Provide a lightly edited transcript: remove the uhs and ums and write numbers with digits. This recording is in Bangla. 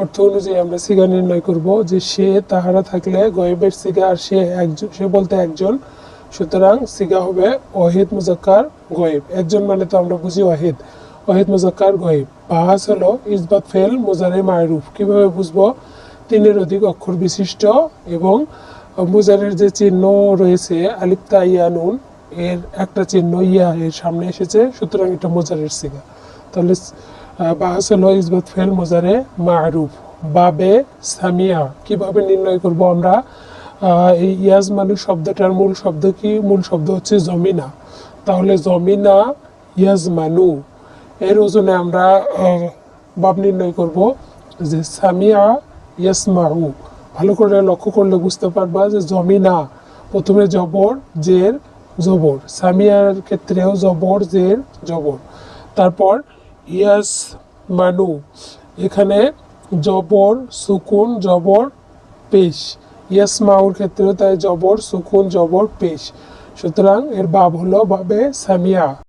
অর্থ অনুযায়ী আমরা সিগা নির্ণয় করব যে সে তাহারা থাকলে গয়েবের সিগা আর সে একজন, সে বলতে একজন, সুতরাং সিগা হবে ওয়াহিদ মুজাক্কার গয়েব। একজন মানে তো আমরা বুঝি ওয়াহিদ, ওয়াহিদ মুজাক্কার গয়েব। বাহাস হলো ইসবাত ফেল মুজারে মারুফ। কিভাবে বুঝবো? তিনের অধিক অক্ষর বিশিষ্ট এবং মুজারের যে চিহ্ন রয়েছে আলিফ তা ইয়া নুন, এর একটা চিহ্ন ইয়া এর সামনে এসেছে, সুতরাং এটা মুজারের সিগা। তাহলে বাহাস হলো ইসবাত ফেল মুজারে মারুফ। বাবে সামিয়া কিভাবে নির্ণয় করব আমরা? এই ইয়াজমানু শব্দটার মূল শব্দ কি? মূল শব্দ হচ্ছে জমিনা। তাহলে জমিনা ইয়াজমানু এর ওজনে আমরা বাব নির্ণয় করব যে সামিয়া ইয়াসমাউ। ভালো করে লক্ষ্য করলে বুঝতে পারবা যে জমিনা প্রথমে জবর জের জবর, সামিয়ার ক্ষেত্রেও জবর জের জবর। তারপর ইয়াস মানু, এখানে জবর সুকুন জবর পেশ। ইয়াসমাউর ক্ষেত্রেও তাই জবর সুকুন জবর পেশ। সুতরাং এর বাব হলো বাবে সামিয়া।